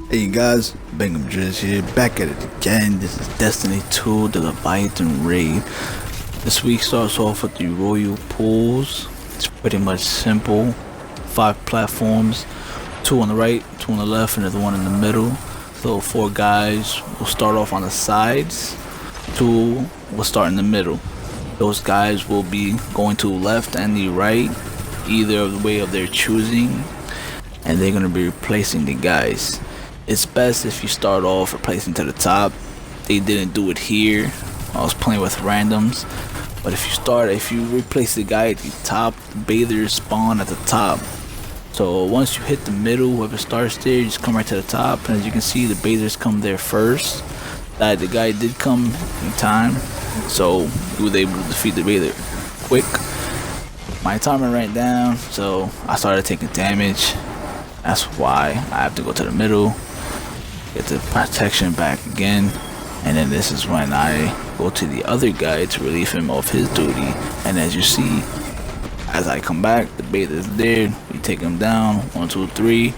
Hey guys, Bingham Driz here, back at it again. This is Destiny 2, the Leviathan raid. This week starts off with the Royal Pools. It's pretty much simple. 5 platforms, 2 on the right, 2 on the left, and there's one in the middle. So 4 guys will start off on the sides, 2 will start in the middle. Those guys will be going to the left and the right, either of the way of their choosing, and they're going to be replacing the guys. It's best if you start off replacing to the top. They didn't do it here. I was playing with randoms. But if you replace the guy at the top, the bathers spawn at the top. So once you hit the middle, whoever starts there, you just come right to the top. And as you can see, the bathers come there first. The guy did come in time, so he was able to defeat the bather quick. My timer ran down, so I started taking damage. That's why I have to go to the middle, get the protection back again, and then this is when I go to the other guy to relieve him of his duty. And as you see, as I come back, the bather is there. We take him down, 1, 2, 3,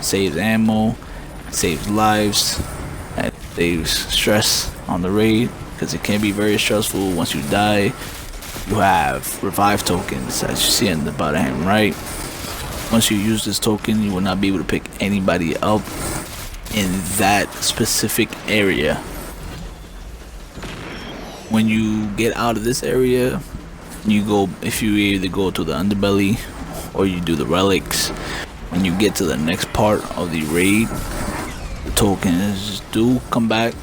saves ammo, saves lives, and saves stress on the raid, because it can be very stressful. Once you die, you have revive tokens, as you see in the bottom right. Once you use this token, you will not be able to pick anybody up in that specific area. When you get out of this area, if you either go to the underbelly or you do the relics. When you get to the next part of the raid, the tokens do come back,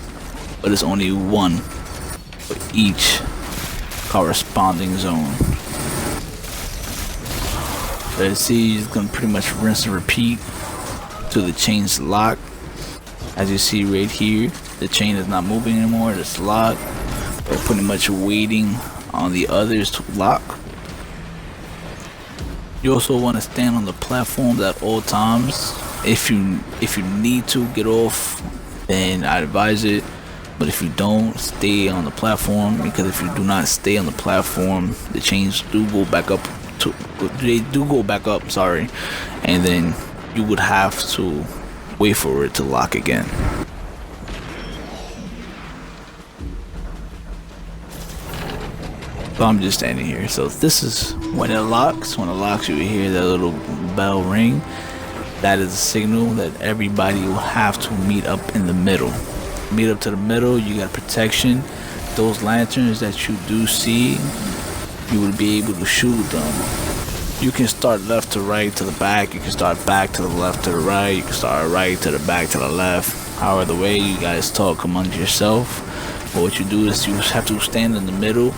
but it's only 1 for each corresponding zone. So you see, it's gonna pretty much rinse and repeat till the chain's locked. As you see right here, the chain is not moving anymore, it's locked. We're pretty much waiting on the others to lock. You also want to stand on the platform at all times. If you need to get off, then I advise it. But if you don't, stay on the platform, because if you do not stay on the platform, the chains do go back up. Sorry, and then you would have to wait for it to lock again. So I'm just standing here. So this is when it locks. When it locks, you will hear that little bell ring. That is a signal that everybody will have to meet up in the middle. Meet up to the middle. You got protection. Those lanterns that you do see, you will be able to shoot them. You can start left to right to the back. You can start back to the left to the right. You can start right to the back to the left. However, the way you guys talk among yourself. But what you do is you have to stand in the middle.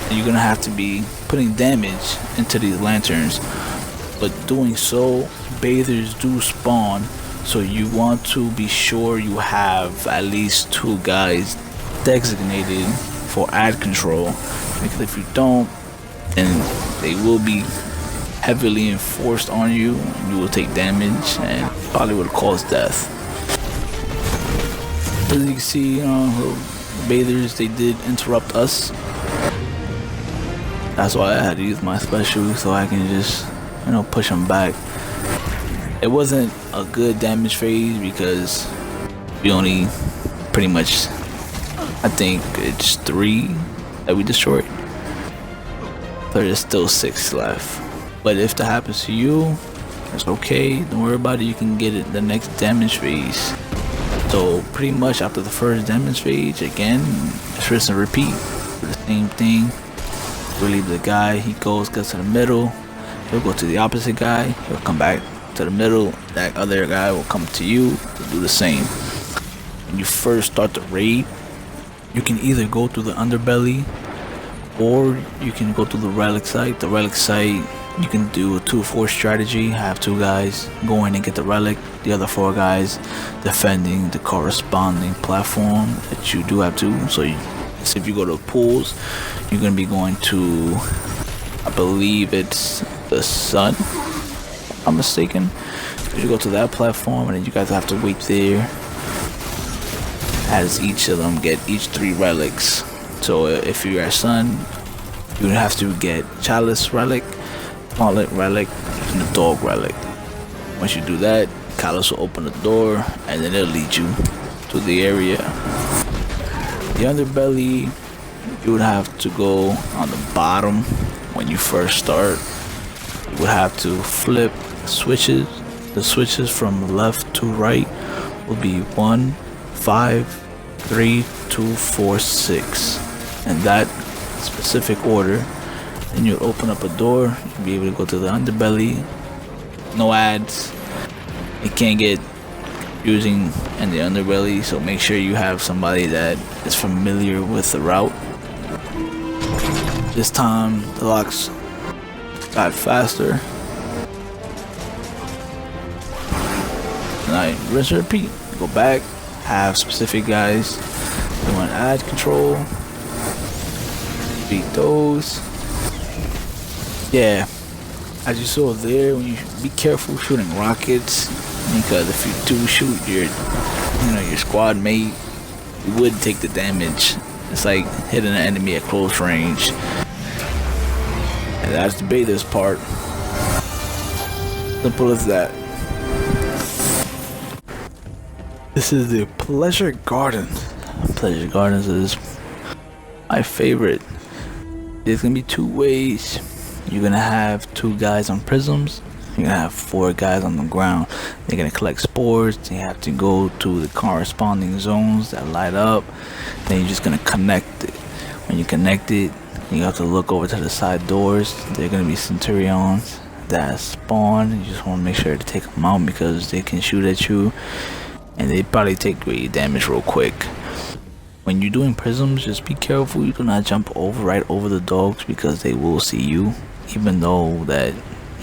And you're gonna have to be putting damage into these lanterns. But doing so, bathers do spawn. So you want to be sure you have at least 2 guys designated for ad control. Because if you don't, then they will be heavily enforced on you. You will take damage and probably will cause death. As you can see, the bathers, they did interrupt us. That's why I had to use my special, so I can just push them back. It wasn't a good damage phase because we only pretty much, I think it's 3 that we destroyed, but there's still 6 left. But if that happens to you, it's okay. Don't worry about it. You can get it the next damage phase. So pretty much after the first damage phase, again, it's rinse and repeat. Do the same thing. Relieve the guy. He gets to the middle. He'll go to the opposite guy. He'll come back to the middle. That other guy will come to you to do the same. When you first start the raid, you can either go through the underbelly or you can go to the relic site. The relic site, you can do a 2-4 strategy. Have 2 guys go in and get the relic, the other 4 guys defending the corresponding platform that you do have to. So if you go to pools, you're going to be going to, I believe it's the sun, if I'm mistaken. You go to that platform and then you guys have to wait there as each of them get each 3 relics. So if you're at sun, you would have to get Chalice relic, Gauntlet relic, and the Dog relic. Once you do that, Callus will open the door and then it'll lead you to the area. The underbelly, you would have to go on the bottom when you first start. You would have to flip switches. The switches from left to right will be 1, 5, 3, 2, 4, 6. In that specific order. Then you'll open up a door. You'll be able to go to the underbelly. No ads. You can't get using in the underbelly, so make sure you have somebody that is familiar with the route. This time the locks got faster. And I rinse and repeat. Go back, have specific guys doing ad control. Beat those. Yeah, as you saw there, when you be careful shooting rockets, because if you do shoot your squad mate, you would take the damage. It's like hitting an enemy at close range, and that's the beta's part. Simple as that. This is the Pleasure Gardens. Pleasure Gardens is my favorite. There's gonna be 2 ways. You're gonna have 2 guys on prisms. You're gonna have 4 guys on the ground. They're gonna collect spores. You have to go to the corresponding zones that light up. Then you're just gonna connect it. When you connect it, you have to look over to the side doors. They're gonna be Centurions that spawn. You just wanna make sure to take them out because they can shoot at you, and they probably take away your damage real quick. When you're doing prisms, just be careful. You do not jump right over the dogs because they will see you, even though that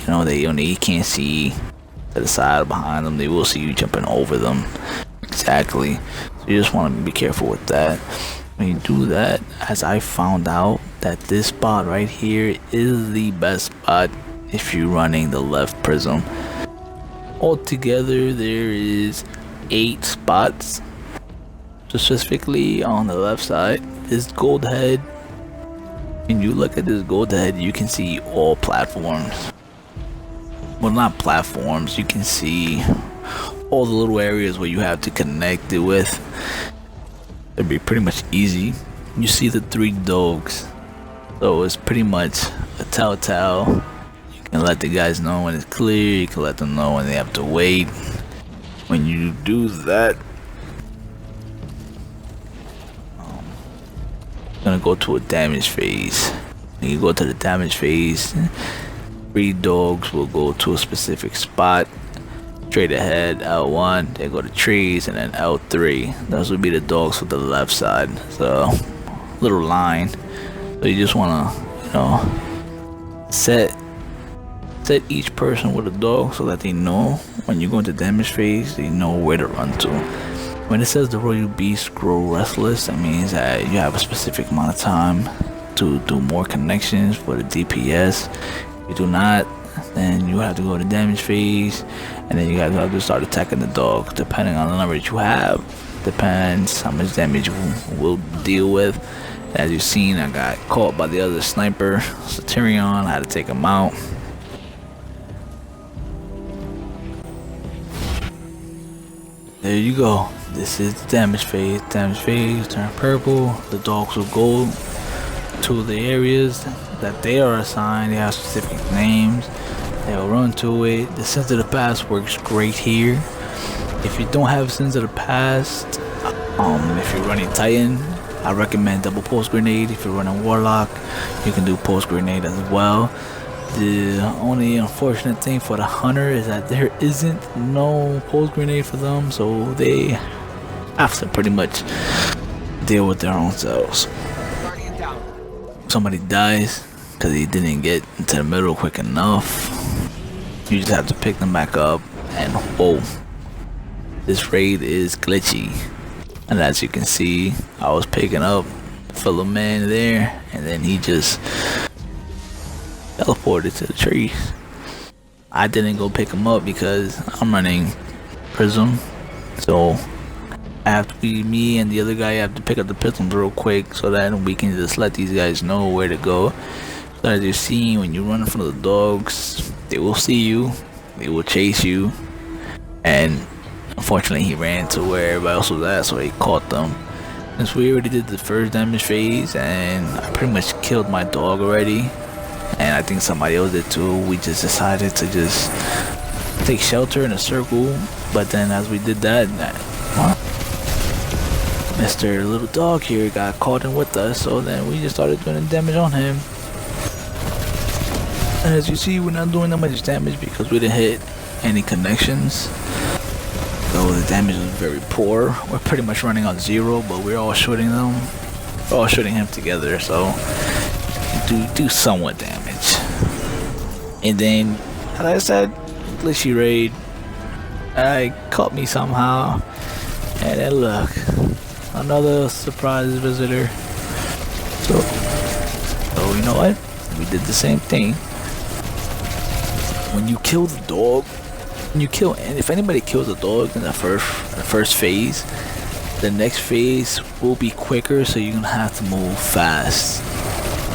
they can't see to the side or behind them. They will see you jumping over them. Exactly. So you just want to be careful with that. When you do that, as I found out that this spot right here is the best spot if you're running the left prism. Altogether, there is 8 spots. Specifically on the left side, this gold head. When you look at this gold head, you can see all platforms. Well, not platforms, you can see all the little areas where you have to connect it with. It'd be pretty much easy. You see the 3 dogs, so it's pretty much a telltale. You can let the guys know when it's clear. You can let them know when they have to wait. When you do that, gonna go to a damage phase. When you go to the damage phase, 3 dogs will go to a specific spot. Straight ahead, L1, they go to trees, and then L3. Those would be the dogs for the left side. So, little line. So you just wanna, set each person with a dog so that they know when you go into damage phase, they know where to run to. When it says the royal beasts grow restless, that means that you have a specific amount of time to do more connections for the DPS. If you do not, then you have to go to damage phase, and then you guys have to start attacking the dog. Depending on the number that you have, depends how much damage you will deal with. As you've seen, I got caught by the other sniper, Centurion. I had to take him out. There you go. This is the damage phase. Damage phase, turn purple. The dogs will go to the areas that they are assigned. They have specific names. They'll run to it. The Sins of the Past works great here. If you don't have Sins of the Past, if you're running Titan, I recommend double post grenade. If you're running Warlock, you can do post grenade as well. The only unfortunate thing for the Hunter is that there isn't no post grenade for them, so they have to pretty much deal with their own selves. Somebody dies because he didn't get into the middle quick enough. You just have to pick them back up, and whoa, this raid is glitchy. And as you can see, I was picking up a fellow man there, and then he just teleported to the trees. I didn't go pick him up because I'm running Prism, so I have to be me and the other guy have to pick up the Prisms real quick so that we can just let these guys know where to go. So as you're seeing, when you run in front of the dogs, they will see you, they will chase you, and unfortunately he ran to where everybody else was at, so he caught them. Since we already did the first damage phase and I pretty much killed my dog already, and I think somebody else did too, we just decided to just take shelter in a circle. But then as we did that, Mr. Little Dog here got caught in with us, so then we just started doing damage on him. And as you see, we're not doing that much damage because we didn't hit any connections. So the damage was very poor. We're pretty much running on 0, but we're all shooting them. We're all shooting him together, so do somewhat damage. And then, as I said, glitchy raid. Caught me somehow. And then look, another surprise visitor. So you know what? We did the same thing. When you kill the dog, and if anybody kills a dog in the first phase, the next phase will be quicker, so you're gonna have to move fast.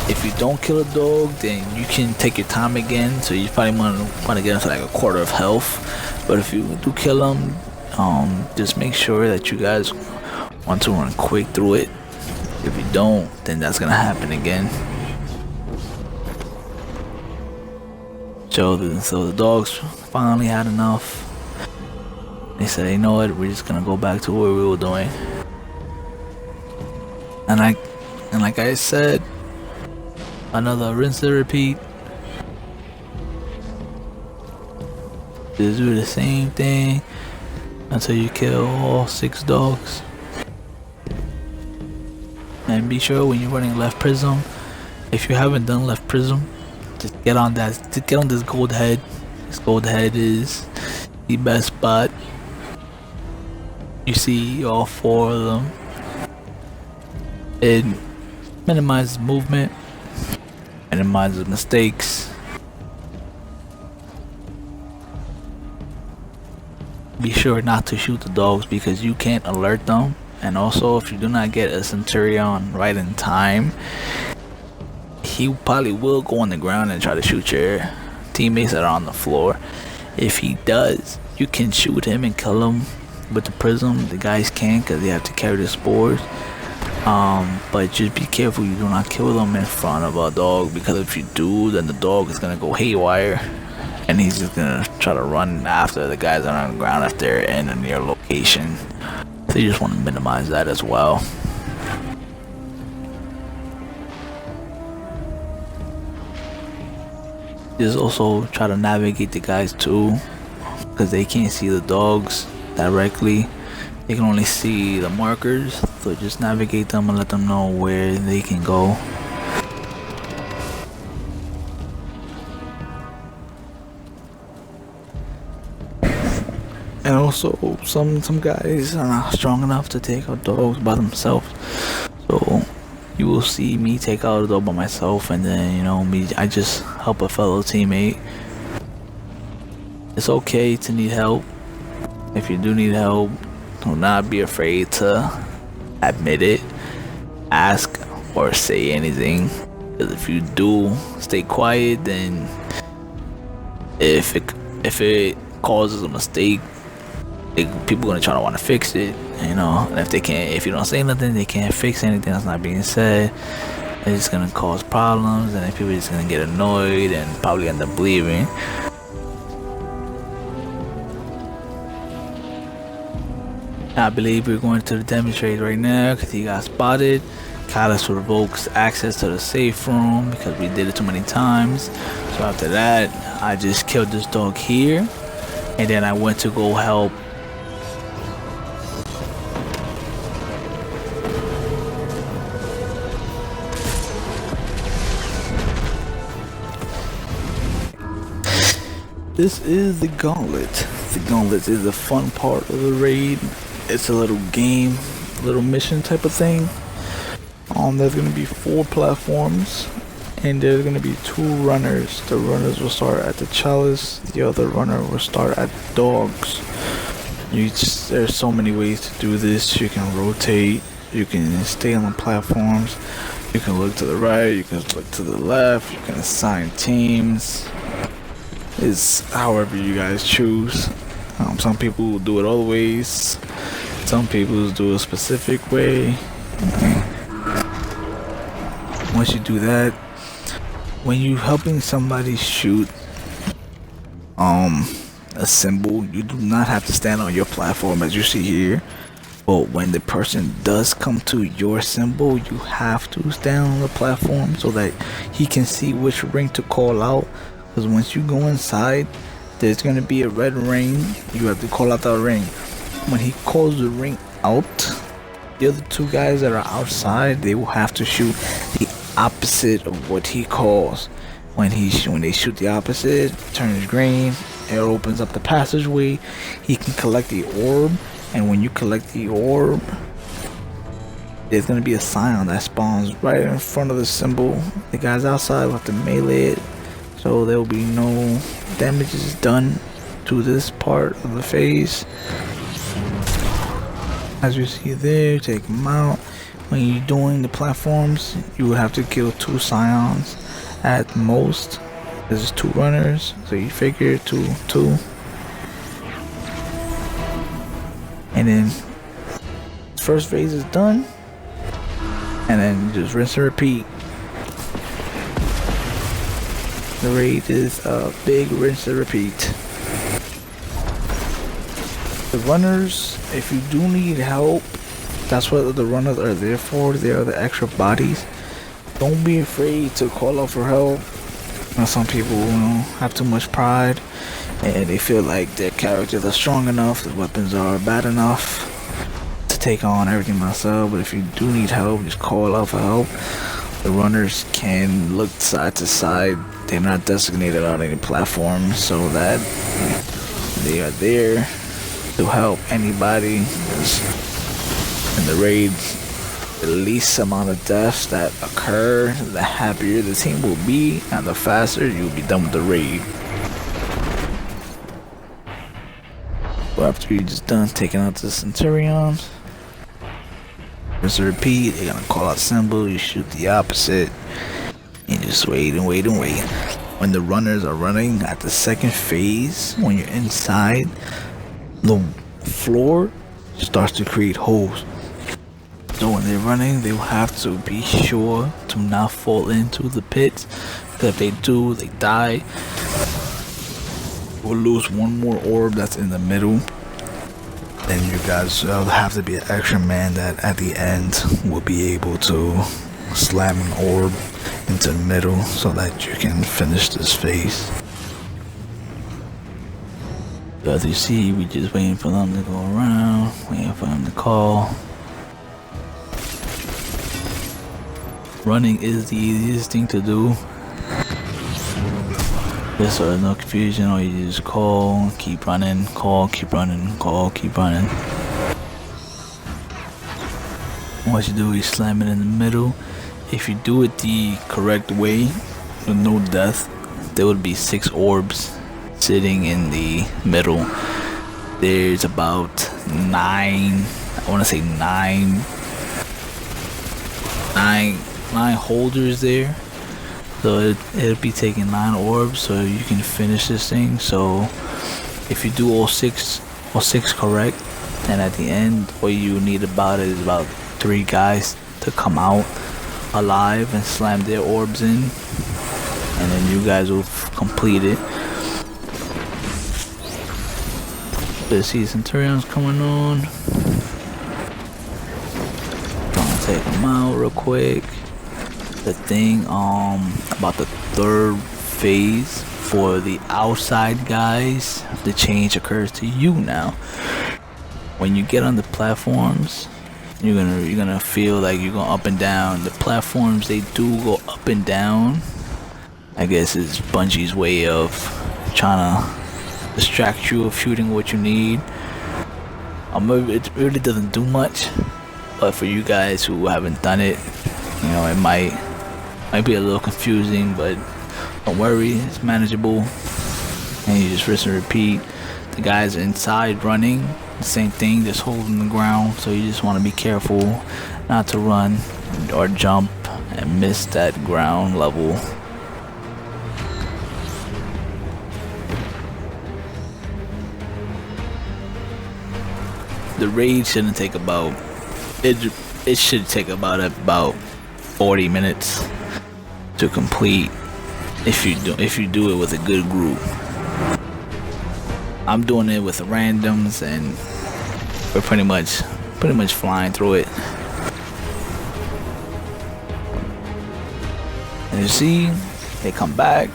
If you don't kill a dog, then you can take your time again, so you probably want to get into like a quarter of health. But if you do kill them, just make sure that you guys want to run quick through it. If you don't, then that's gonna happen again. So the dogs finally had enough. They said, you know what, we're just gonna go back to what we were doing. And like I said, another rinse and repeat. Just do the same thing until you kill all 6 dogs. And be sure when you're running left prism, if you haven't done left prism, just get on this gold head. This gold head is the best spot. You see all 4 of them. It minimizes movement, minimizes mistakes. Be sure not to shoot the dogs because you can't alert them. And also, if you do not get a Centurion right in time, he probably will go on the ground and try to shoot your teammates that are on the floor. If he does, you can shoot him and kill him with the prism. The guys can't because they have to carry the spores. But just be careful you do not kill them in front of a dog, because if you do, then the dog is gonna go haywire and he's just gonna try to run after the guys that are on the ground if they're in a near location. So you just want to minimize that as well. Just also try to navigate the guys too, because they can't see the dogs directly. They can only see the markers, so just navigate them and let them know where they can go. And also, some guys are not strong enough to take out dogs by themselves, so you will see me take out a dog by myself, and then I just help a fellow teammate. It's okay to need help. If you do need help, do not be afraid to admit it, ask, or say anything. Because if you do stay quiet, then if it causes a mistake, people gonna try to want to fix it, and if you don't say nothing, they can't fix anything that's not being said. It's just gonna cause problems, and then people are just gonna get annoyed and probably end up leaving. I believe we're going to the demonstrate right now because he got spotted. Callus revokes access to the safe room because we did it too many times. So after that, I just killed this dog here, and then I went to go help This is the gauntlet. The gauntlet is the fun part of the raid. It's a little game, little mission type of thing. There's gonna be 4 platforms, and there's gonna be 2 runners. The runners will start at the chalice. The other runner will start at dogs. There's so many ways to do this. You can rotate. You can stay on the platforms. You can look to the right. You can look to the left. You can assign teams. It's however you guys choose. Some people do it all ways. Some people do a specific way. Once you do that, when you helping somebody shoot a symbol, you do not have to stand on your platform as you see here. But when the person does come to your symbol, you have to stand on the platform so that he can see which ring to call out. Because once you go inside, there's going to be a red ring. You have to call out that ring. When he calls the ring out, the other two guys that are outside, they will have to shoot the opposite of what he calls. When they shoot the opposite, it turns green. It opens up the passageway. He can collect the orb. And when you collect the orb, there's going to be a sign that spawns right in front of the symbol. The guys outside will have to melee it, so there will be no damages done to this part of the phase. As you see there, take them out. When you're doing the platforms, you would have to kill 2 scions at most. There's 2 runners, so you figure 2. And then first phase is done, and then just rinse and repeat. The raid is a big rinse and repeat. The runners, if you do need help, that's what the runners are there for. They are the extra bodies. Don't be afraid to call out for help. Now, some people, have too much pride and they feel like their characters are strong enough, the weapons are bad enough to take on everything myself. But if you do need help, just call out for help. The runners can look side to side. They're not designated on any platform, so that they are there to help anybody. In the raid, the least amount of deaths that occur, the happier the team will be, and the faster you'll be done with the raid. But after you're just done taking out the Centurions, just repeat, they're gonna call out symbol, you shoot the opposite, and just wait and wait and wait. When the runners are running at the second phase, when you're inside, the floor starts to create holes. So when they're running, they will have to be sure to not fall into the pits, because if they do, they die. We'll lose 1 more orb that's in the middle. Then you guys will have to be an extra man that at the end will be able to slam an orb into the middle so that you can finish this phase. So as you see, we just waiting for them to go around, waiting for them to call. Running is the easiest thing to do. Just so there's no confusion, or you just call, keep running, call, keep running, call, keep running. What you do is slam it in the middle. If you do it the correct way, with no death, there would be 6 orbs sitting in the middle. There's about 9 holders there. So it'll be taking 9 orbs, so you can finish this thing. So if you do all six correct, then at the end, all you need about it is about 3 guys to come out alive and slam their orbs in, and then you guys will complete it. Let's see, Centurions coming on. Trying to take them out real quick. The thing about the 3rd phase for the outside guys, the change occurs to you now. When you get on the platforms, you're gonna feel like you're going up and down. The platforms, they do go up and down. I guess it's Bungie's way of trying to distract you of shooting what you need. It really doesn't do much, but for you guys who haven't done it, it might be a little confusing, but don't worry, it's manageable. And you just rinse and repeat. The guys inside running, the same thing, just holding the ground. So you just want to be careful not to run or jump and miss that ground level. the raid shouldn't take about it. It should take about 40 minutes to complete if you do it with a good group. I'm doing it with the randoms, and we're pretty much flying through it. And you see, they come back.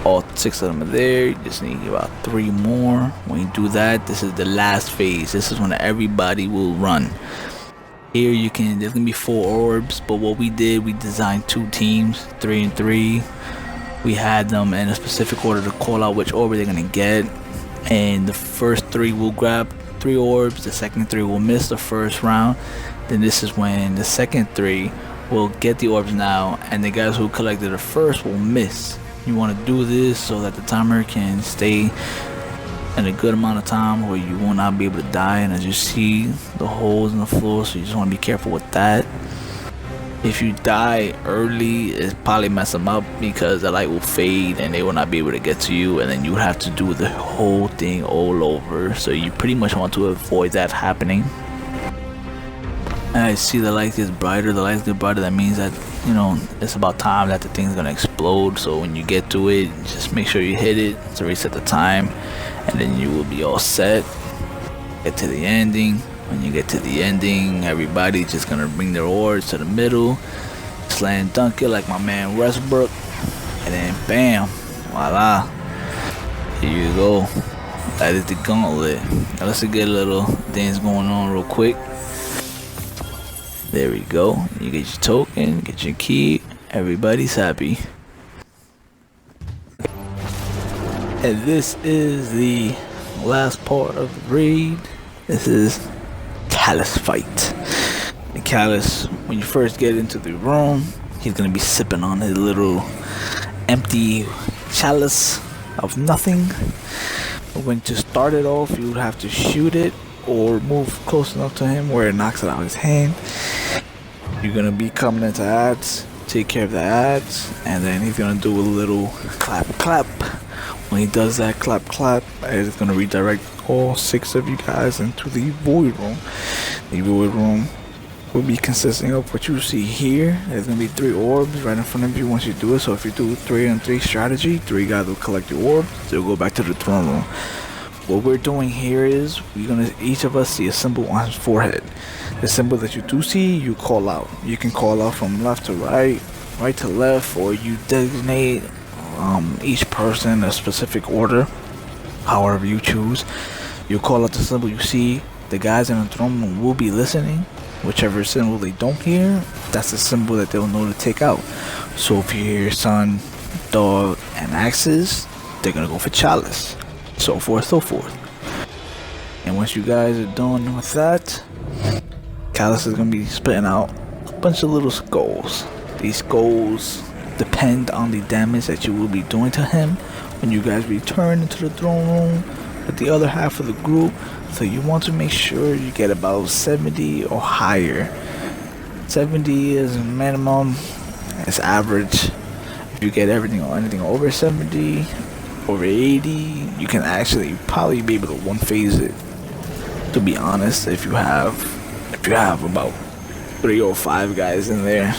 All 6 of them are there. You just need about 3 more. When you do that, this is the last phase. This is when everybody will run. Here there's gonna be 4 orbs, but what we did, we designed 2 teams, 3 and 3. We had them in a specific order to call out which orb they're gonna get, and the first 3 will grab 3 orbs. The second 3 will miss the first round. Then this is when the second 3 will get the orbs now, and the guys who collected the first will miss. You want to do this so that the timer can stay in a good amount of time where you will not be able to die. And as you see, the holes in the floor, so you just want to be careful with that. If you die early, it's probably mess them up because the light will fade and they will not be able to get to you, and then you have to do the whole thing all over. So you pretty much want to avoid that happening. And I see the light gets brighter. The lights get brighter. That means that, you know, it's about time that the thing's gonna explode. So when you get to it, just make sure you hit it to reset the time, and then you will be all set. Get to the ending. When you get to the ending, everybody's just gonna bring their orbs to the middle, slam dunk it like my man Westbrook, and then bam, voila. Here you go. That is the gauntlet. Now let's get a little things going on real quick. There we go. You get your token, get your key. Everybody's happy. And this is the last part of the raid. This is Callus fight. The Callus, when you first get into the room, he's gonna be sipping on his little empty chalice of nothing. But when to start it off, you would have to shoot it or move close enough to him where it knocks it out of his hand. You're gonna be coming into ads, take care of the ads, and then he's gonna do a little clap clap. When he does that clap clap, it's gonna redirect all 6 of you guys into the void room. The void room will be consisting of what you see here. There's gonna be 3 orbs right in front of you once you do it. So if you do 3 on 3 strategy, 3 guys will collect the orb. They'll go back to the throne room. What we're doing here is we're gonna each of us see a symbol on his forehead. The symbol that you do see, you call out. You can call out from left to right, right to left, or you designate each person a specific order, however you choose. You call out the symbol you see. The guys in the throne room will be listening. Whichever symbol they don't hear, that's the symbol that they'll know to take out. So if you hear sun, dog, and axes, they're gonna go for chalice. So forth, so forth. And once you guys are done with that, Callus is gonna be spitting out a bunch of little skulls. These skulls depend on the damage that you will be doing to him when you guys return into the throne room with the other half of the group. So you want to make sure you get about 70 or higher. 70 is minimum, it's average. If you get everything or anything over 70, over 80, you can actually probably be able to one phase it. To be honest, if you have about 3 or 5 guys in there.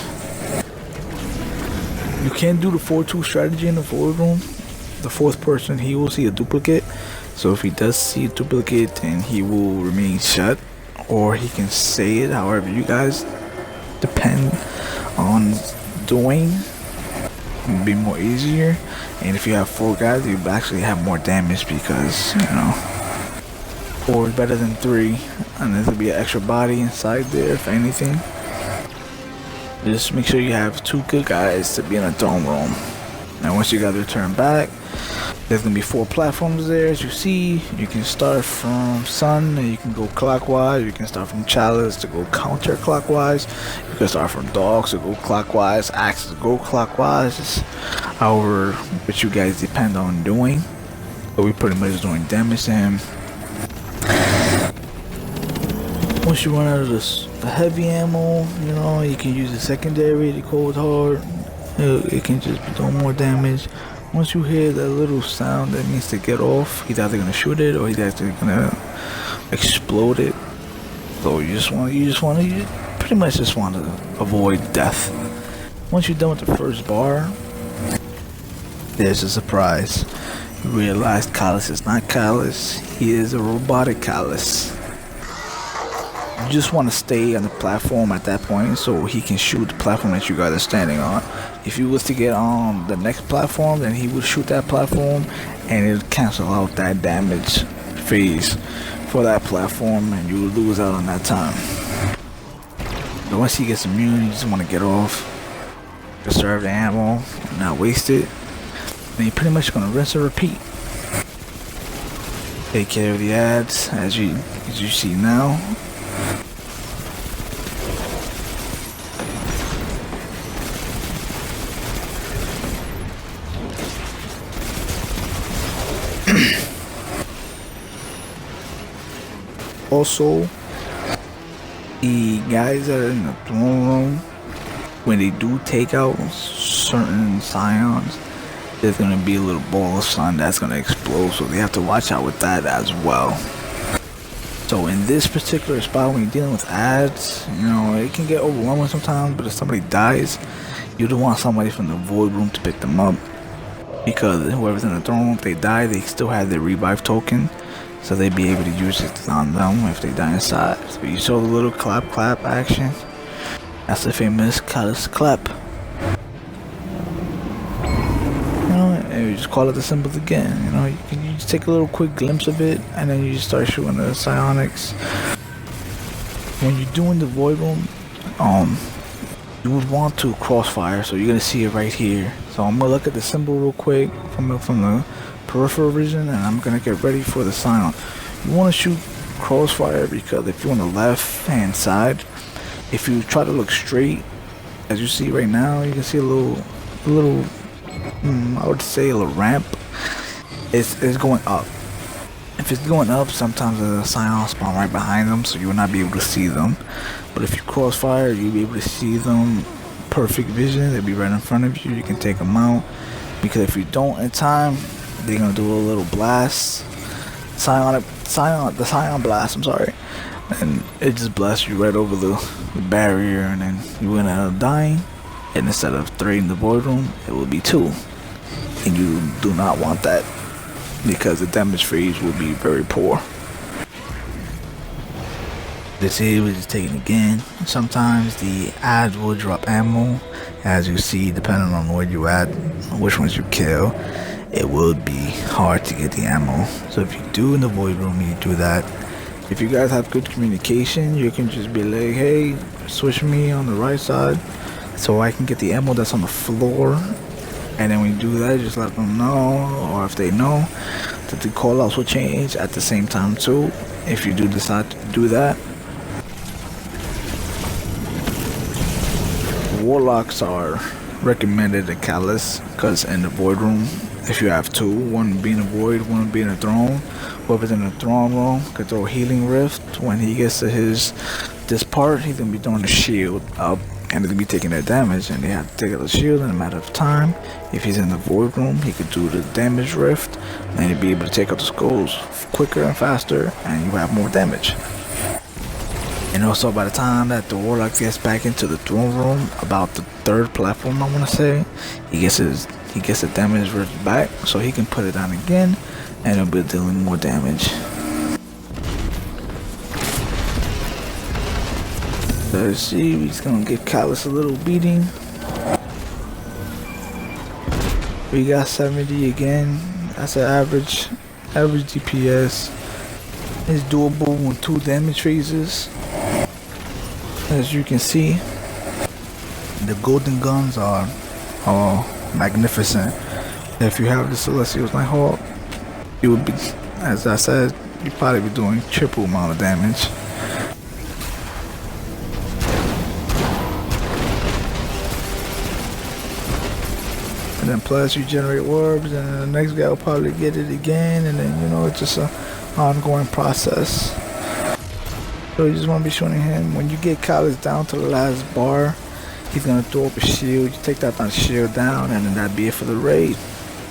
You can do the 4-2 strategy in the forward room. The 4th person, he will see a duplicate. So if he does see a duplicate, then he will remain shut, or he can say it. However you guys depend on doing, it'll be more easier. And if you have 4 guys, you actually have more damage because, you know, 4 is better than 3, and there's gonna be an extra body inside there if anything. Just make sure you have 2 good guys to be in a throne room. Now once you guys return back, there's gonna be 4 platforms there. As you see, you can start from sun and you can go clockwise. You can start from chalice to go counterclockwise. You can start from dogs to go clockwise, axes to go clockwise. Just however what you guys depend on doing. But we pretty much doing damage to him. Once you run out of the heavy ammo, you know, you can use the secondary, the cold hard. It can just be doing more damage. Once you hear that little sound that needs to get off, he's either gonna shoot it or he's actually gonna exploded. So you pretty much just want to avoid death. Once you're done with the first bar, there's a surprise. You realize Callus is not Callus, he is a robotic Callus. You just want to stay on the platform at that point so he can shoot the platform that you guys are standing on. If you was to get on the next platform, then he would shoot that platform and it would cancel out that damage phase for that platform and you would lose out on that time. But once he gets immune, you just want to get off, conserve the ammo, not waste it. Then you're pretty much going to rinse and repeat. Take care of the ads as you see now. Also, the guys that are in the throne room, when they do take out certain scions, there's going to be a little ball of sun that's going to explode, so they have to watch out with that as well. So in this particular spot, when you're dealing with ads, you know, it can get overwhelming sometimes, but if somebody dies, you don't want somebody from the void room to pick them up, because whoever's in the throne room, if they die, they still have their revive token, so they'd be able to use it on them if they die inside. So you saw the little clap action. That's the famous Callus clap. You know, and you just call it the symbols again. You know, you just take a little quick glimpse of it, and then you just start shooting the psionics. When you're doing the void room, you would want to crossfire, so you're gonna see it right here. So I'm gonna look at the symbol real quick from the peripheral vision, and I'm gonna get ready for the scion. You want to shoot crossfire because if you're on the left hand side, if you try to look straight, as you see right now, you can see a little I would say a little ramp. It's going up. If it's going up, sometimes the scion spawn right behind them, so you will not be able to see them. But if you crossfire, you'll be able to see them. Perfect vision. They'll be right in front of you. You can take them out. Because if you don't in time, they're gonna do a little blast, the scion blast. I'm sorry, and it just blasts you right over the barrier, and then you're gonna end up dying. And instead of 3 in the void room, it will be 2, and you do not want that because the damage phase will be very poor. This here is taken again. Sometimes the ads will drop ammo, as you see, depending on where you at, which ones you kill. It will be hard to get the ammo. So if you do in the void room, you do that. If you guys have good communication, you can just be like, hey, switch me on the right side so I can get the ammo that's on the floor. And then when you do that, just let them know, or if they know, that the callouts will change at the same time too, if you do decide to do that. Warlocks are recommended at Callus, because in the void room, if you have 2, one being a void, one being a throne, whoever's in the throne room could throw healing rift. When he gets to this part, he's gonna be throwing the shield up, and they're gonna be taking that damage, and they have to take out the shield in a matter of time. If he's in the void room, he could do the damage rift, and he'll be able to take out the skulls quicker and faster, and you have more damage. And also, by the time that the warlock gets back into the throne room, about the 3rd platform, I want to say, he gets the damage rift back, so he can put it on again, and it'll be dealing more damage. So let's see, he's gonna give Callus a little beating. We got 70 again. That's an average DPS. It's doable with 2 damage phases. As you can see, the golden guns are magnificent. If you have the Celestial Nighthawk, you would be, as I said, you'd probably be doing triple amount of damage. And then plus you generate orbs, and the next guy will probably get it again, and then, you know, it's just an ongoing process. So you just want to be shooting him. When you get Callus down to the last bar, he's going to throw up a shield. You take that shield down, and then that'd be it for the raid.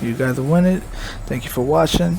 You guys will win it. Thank you for watching.